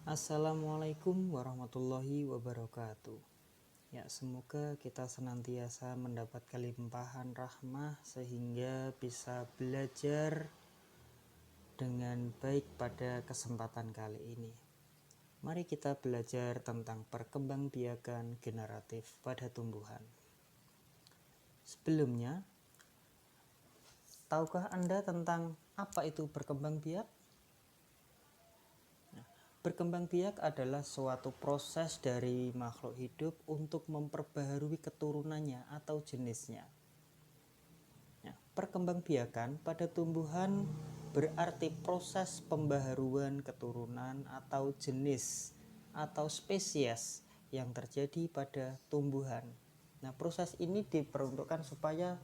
Assalamualaikum warahmatullahi wabarakatuh. Ya, semoga kita senantiasa mendapatkan limpahan rahmah sehingga bisa belajar dengan baik pada kesempatan kali ini. Mari kita belajar tentang perkembangbiakan generatif pada tumbuhan. Sebelumnya, tahukah Anda tentang apa itu berkembang biak? Berkembang biak adalah suatu proses dari makhluk hidup untuk memperbaharui keturunannya atau jenisnya. Perkembangbiakan pada tumbuhan berarti proses pembaharuan keturunan atau jenis atau spesies yang terjadi pada tumbuhan. Nah, proses ini diperuntukkan supaya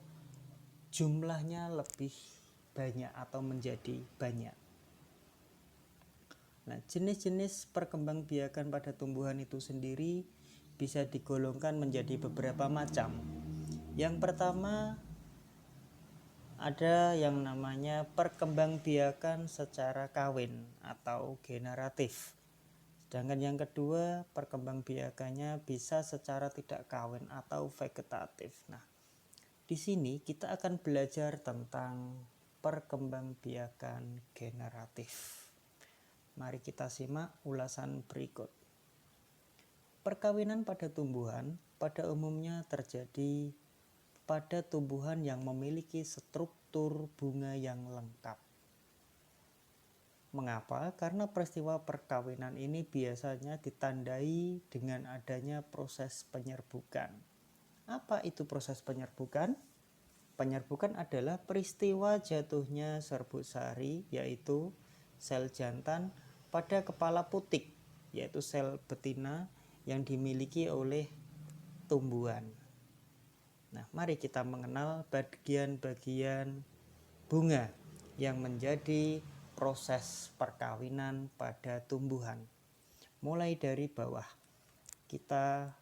jumlahnya lebih banyak atau menjadi banyak. Nah, jenis-jenis perkembangbiakan pada tumbuhan itu sendiri bisa digolongkan menjadi beberapa macam. Yang pertama ada yang namanya perkembangbiakan secara kawin atau generatif. Sedangkan yang kedua perkembangbiakannya bisa secara tidak kawin atau vegetatif. Nah, di sini kita akan belajar tentang perkembangbiakan generatif. Mari kita simak ulasan berikut. Perkawinan pada tumbuhan pada umumnya terjadi pada tumbuhan yang memiliki struktur bunga yang lengkap. Mengapa? Karena peristiwa perkawinan ini biasanya ditandai dengan adanya proses penyerbukan. Apa itu proses penyerbukan? Penyerbukan adalah peristiwa jatuhnya serbuk sari, yaitu sel jantan, pada kepala putik, yaitu sel betina yang dimiliki oleh tumbuhan. Nah, mari kita mengenal bagian-bagian bunga yang menjadi proses perkawinan pada tumbuhan. Mulai dari bawah, kita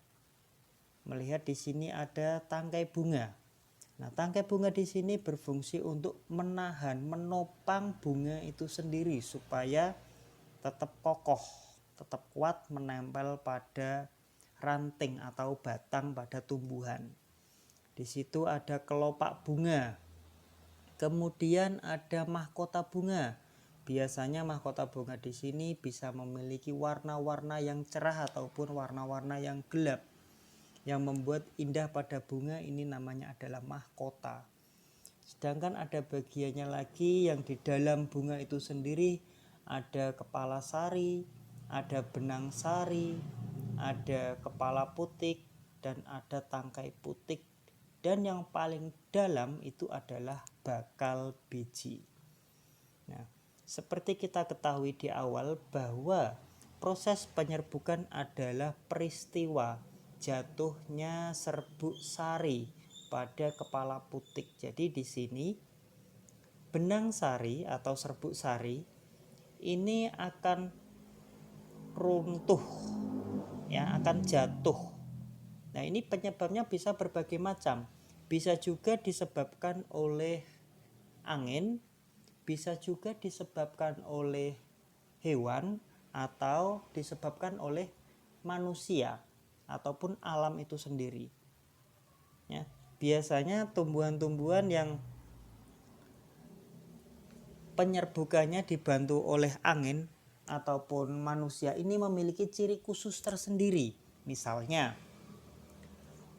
melihat di sini ada tangkai bunga. Nah, tangkai bunga di sini berfungsi untuk menahan, menopang bunga itu sendiri supaya tetap kokoh, tetap kuat menempel pada ranting atau batang pada tumbuhan. Di situ ada kelopak bunga. Kemudian ada mahkota bunga. Biasanya mahkota bunga di sini bisa memiliki warna-warna yang cerah ataupun warna-warna yang gelap. Yang membuat indah pada bunga ini namanya adalah mahkota. Sedangkan ada bagiannya lagi yang di dalam bunga itu sendiri ada kepala sari, ada benang sari, ada kepala putik, dan ada tangkai putik. Dan yang paling dalam itu adalah bakal biji. Nah, seperti kita ketahui di awal bahwa proses penyerbukan adalah peristiwa jatuhnya serbuk sari pada kepala putik. Jadi di sini benang sari atau serbuk sari ini akan runtuh, ya, akan jatuh. Nah, ini penyebabnya bisa berbagai macam. Bisa juga disebabkan oleh angin, bisa juga disebabkan oleh hewan atau disebabkan oleh manusia ataupun alam itu sendiri. Ya, biasanya tumbuhan-tumbuhan yang penyerbukannya dibantu oleh angin ataupun manusia ini memiliki ciri khusus tersendiri. Misalnya,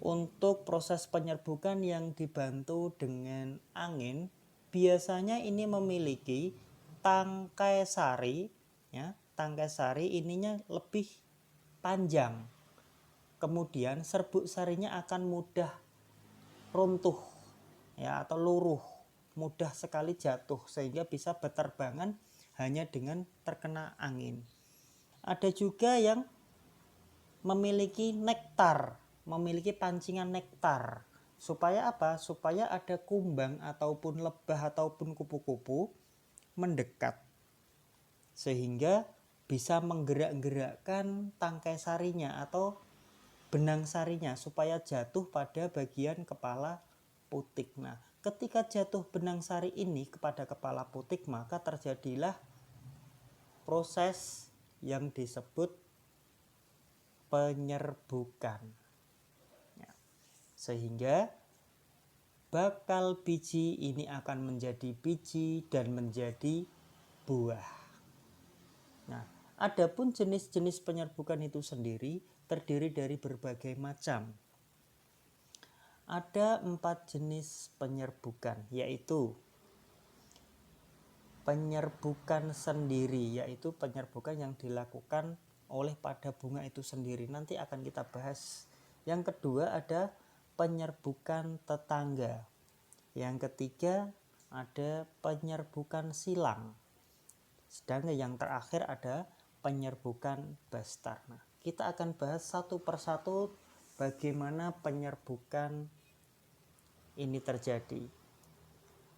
untuk proses penyerbukan yang dibantu dengan angin, biasanya ini memiliki tangkai sari, ya, tangkai sari ininya lebih panjang. Kemudian serbuk sarinya akan mudah runtuh, ya, atau luruh, mudah sekali jatuh sehingga bisa berterbangan hanya dengan terkena angin. Ada juga yang memiliki nektar, memiliki pancingan nektar. Supaya apa? Supaya ada kumbang ataupun lebah ataupun kupu-kupu mendekat sehingga bisa menggerak-gerakkan tangkai sarinya atau benang sarinya supaya jatuh pada bagian kepala putik. Nah, ketika jatuh benang sari ini kepada kepala putik, maka terjadilah proses yang disebut penyerbukan. Ya. Sehingga bakal biji ini akan menjadi biji dan menjadi buah. Nah, adapun jenis-jenis penyerbukan itu sendiri terdiri dari berbagai macam. Ada 4 jenis penyerbukan, yaitu penyerbukan sendiri, yaitu penyerbukan yang dilakukan oleh pada bunga itu sendiri. Nanti akan kita bahas. Yang kedua ada penyerbukan tetangga. Yang ketiga ada penyerbukan silang. Sedangkan yang terakhir ada penyerbukan bastar. Nah, kita akan bahas satu persatu bagaimana penyerbukan ini terjadi.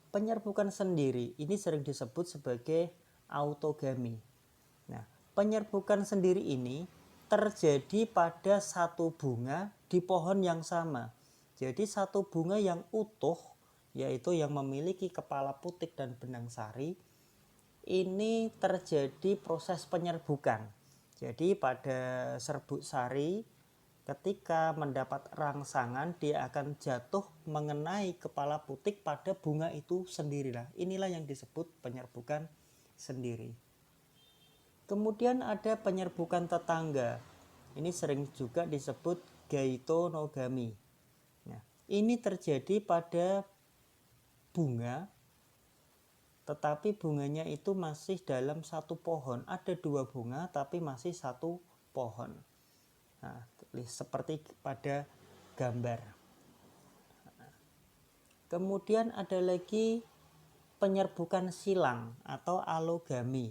Penyerbukan sendiri ini sering disebut sebagai autogami. Nah, penyerbukan sendiri ini terjadi pada satu bunga di pohon yang sama. Jadi satu bunga yang utuh, yaitu yang memiliki kepala putik dan benang sari, ini terjadi proses penyerbukan. Jadi pada serbuk sari, ketika mendapat rangsangan, dia akan jatuh mengenai kepala putik pada bunga itu sendirilah. Inilah yang disebut penyerbukan sendiri. Kemudian ada penyerbukan tetangga. Ini sering juga disebut gaetonogami. Nah, ini terjadi pada bunga, tetapi bunganya itu masih dalam satu pohon. Ada 2 bunga tapi masih satu pohon. Nah, seperti pada gambar. Kemudian ada lagi penyerbukan silang atau alogami.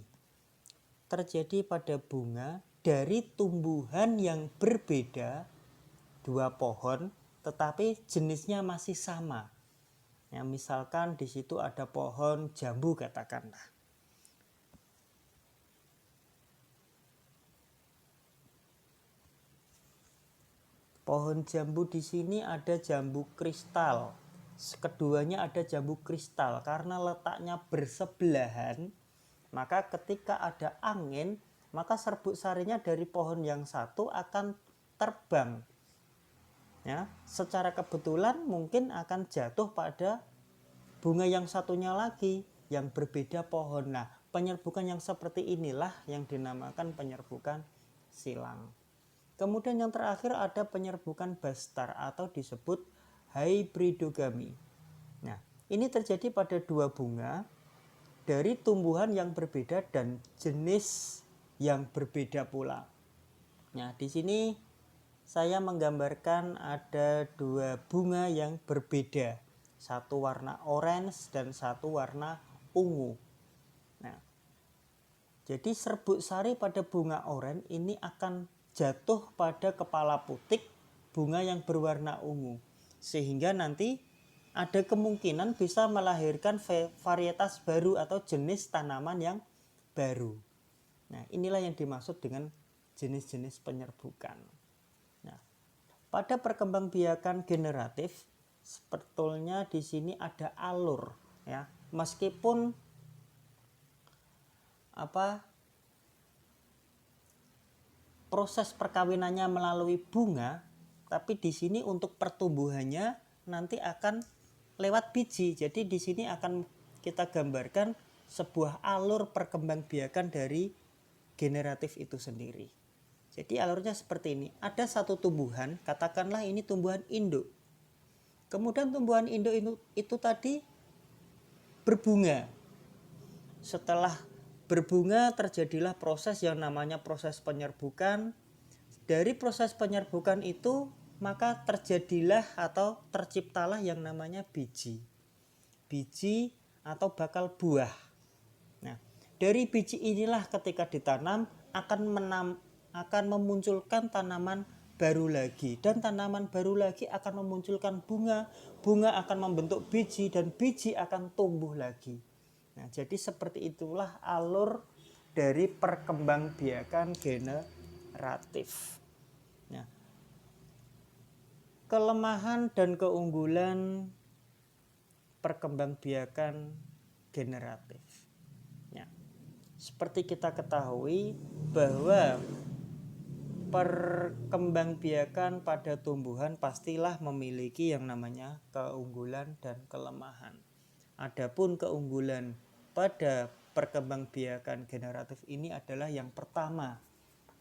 Terjadi pada bunga dari tumbuhan yang berbeda, 2 pohon, tetapi jenisnya masih sama. Ya, misalkan di situ ada pohon jambu katakanlah. Pohon jambu di sini ada jambu kristal. Keduanya ada jambu kristal karena letaknya bersebelahan, maka ketika ada angin, maka serbuk sarinya dari pohon yang satu akan terbang. Ya, secara kebetulan mungkin akan jatuh pada bunga yang satunya lagi yang berbeda pohon. Nah, penyerbukan yang seperti inilah yang dinamakan penyerbukan silang. Kemudian yang terakhir ada penyerbukan bastar atau disebut hybridogami. Nah, ini terjadi pada 2 bunga dari tumbuhan yang berbeda dan jenis yang berbeda pula. Nah, di sini saya menggambarkan ada 2 bunga yang berbeda. Satu warna orange dan satu warna ungu. Nah, jadi serbuk sari pada bunga oranye ini akan jatuh pada kepala putik bunga yang berwarna ungu, sehingga nanti ada kemungkinan bisa melahirkan varietas baru atau jenis tanaman yang baru. Nah, inilah yang dimaksud dengan jenis-jenis penyerbukan. Nah, pada perkembangbiakan generatif sebetulnya di sini ada alur, ya, meskipun proses perkawinannya melalui bunga, tapi di sini untuk pertumbuhannya nanti akan lewat biji. Jadi di sini akan kita gambarkan sebuah alur perkembangbiakan dari generatif itu sendiri. Jadi alurnya seperti ini. Ada satu tumbuhan, katakanlah ini tumbuhan induk. Kemudian tumbuhan induk itu tadi berbunga. Setelah berbunga terjadilah proses yang namanya proses penyerbukan. Dari proses penyerbukan itu maka terjadilah atau terciptalah yang namanya biji. Biji atau bakal buah. Nah, dari biji inilah ketika ditanam akan memunculkan tanaman baru lagi, dan tanaman baru lagi akan memunculkan bunga. Bunga akan membentuk biji dan biji akan tumbuh lagi. Nah, jadi seperti itulah alur dari perkembangbiakan generatif. Nah, kelemahan dan keunggulan perkembangbiakan generatif. Ya. seperti kita ketahui bahwa perkembangbiakan pada tumbuhan pastilah memiliki yang namanya keunggulan dan kelemahan. Adapun keunggulan pada perkembangbiakan generatif ini adalah yang pertama,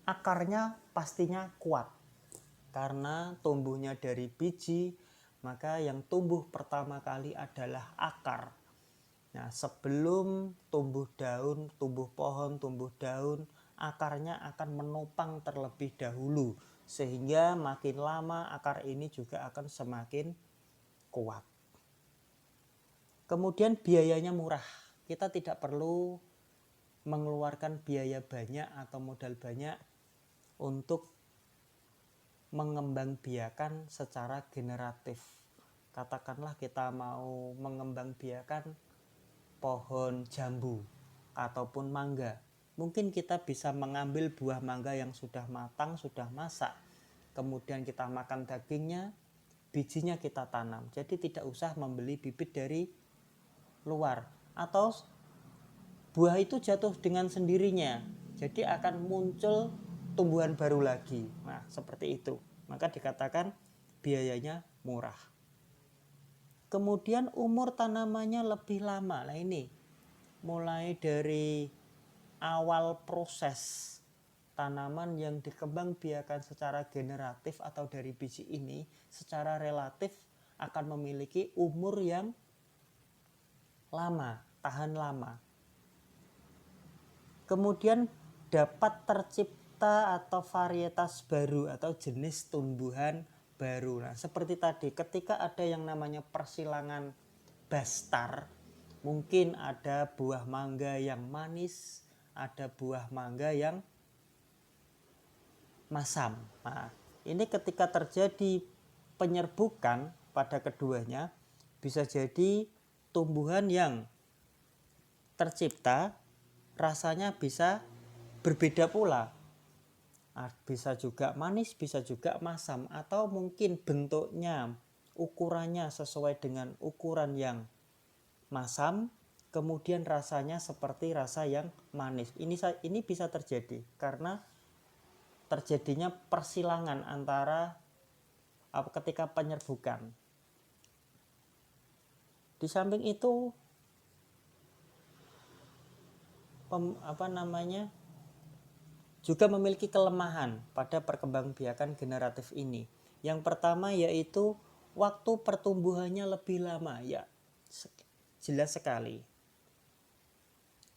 akarnya pastinya kuat. Karena tumbuhnya dari biji, maka yang tumbuh pertama kali adalah akar. Nah, sebelum tumbuh daun, tumbuh pohon, tumbuh daun, akarnya akan menopang terlebih dahulu, sehingga makin lama akar ini juga akan semakin kuat. Kemudian biayanya murah. Kita tidak perlu mengeluarkan biaya banyak atau modal banyak untuk mengembangbiakan secara generatif. Katakanlah kita mau mengembangbiakan pohon jambu ataupun mangga. Mungkin kita bisa mengambil buah mangga yang sudah matang, sudah masak. Kemudian kita makan dagingnya, bijinya kita tanam. Jadi tidak usah membeli bibit dari luar. Atau buah itu jatuh dengan sendirinya. Jadi akan muncul tumbuhan baru lagi. Nah, seperti itu. Maka dikatakan biayanya murah. Kemudian umur tanamannya lebih lama. Nah ini mulai dari awal proses tanaman yang dikembangbiakan secara generatif atau dari biji ini secara relatif akan memiliki umur yang lama, tahan lama. Kemudian dapat tercipta atau varietas baru atau jenis tumbuhan baru. Nah, seperti tadi ketika ada yang namanya persilangan bastar, mungkin ada buah mangga yang manis, ada buah mangga yang masam. Nah, ini ketika terjadi penyerbukan pada keduanya, bisa jadi tumbuhan yang tercipta rasanya bisa berbeda pula. Bisa juga manis, bisa juga masam, atau mungkin bentuknya, ukurannya sesuai dengan ukuran yang masam, kemudian rasanya seperti rasa yang manis. Ini bisa terjadi karena terjadinya persilangan antara ketika penyerbukan. Di samping itu juga memiliki kelemahan pada perkembangbiakan generatif ini. Yang pertama yaitu waktu pertumbuhannya lebih lama, ya jelas sekali.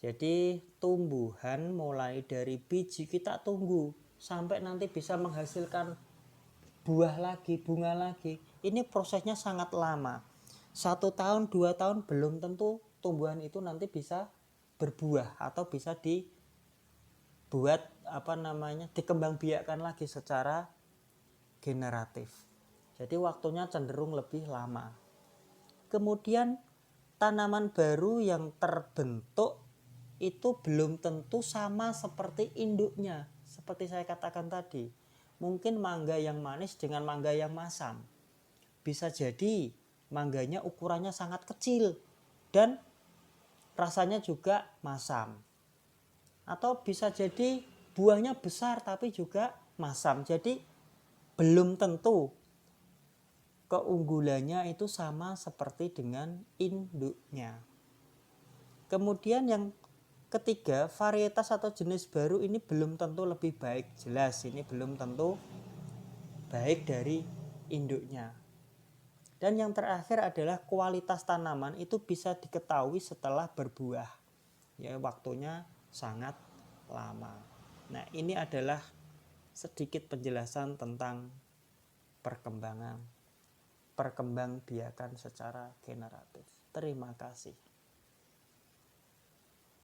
Jadi tumbuhan mulai dari biji kita tunggu sampai nanti bisa menghasilkan buah lagi, bunga lagi. Ini prosesnya sangat lama. 1 tahun, 2 tahun belum tentu tumbuhan itu nanti bisa berbuah atau bisa dikembangbiakkan lagi secara generatif. Jadi waktunya cenderung lebih lama. Kemudian tanaman baru yang terbentuk itu belum tentu sama seperti induknya. Seperti saya katakan tadi, mungkin mangga yang manis dengan mangga yang masam. Bisa jadi mangganya ukurannya sangat kecil dan rasanya juga masam. Atau bisa jadi buahnya besar tapi juga masam. Jadi belum tentu keunggulannya itu sama seperti dengan induknya. Kemudian yang ketiga, varietas atau jenis baru ini belum tentu lebih baik. Jelas ini belum tentu baik dari induknya. Dan yang terakhir adalah kualitas tanaman itu bisa diketahui setelah berbuah. Ya, waktunya sangat lama. Nah, ini adalah sedikit penjelasan tentang perkembangbiakan secara generatif. Terima kasih.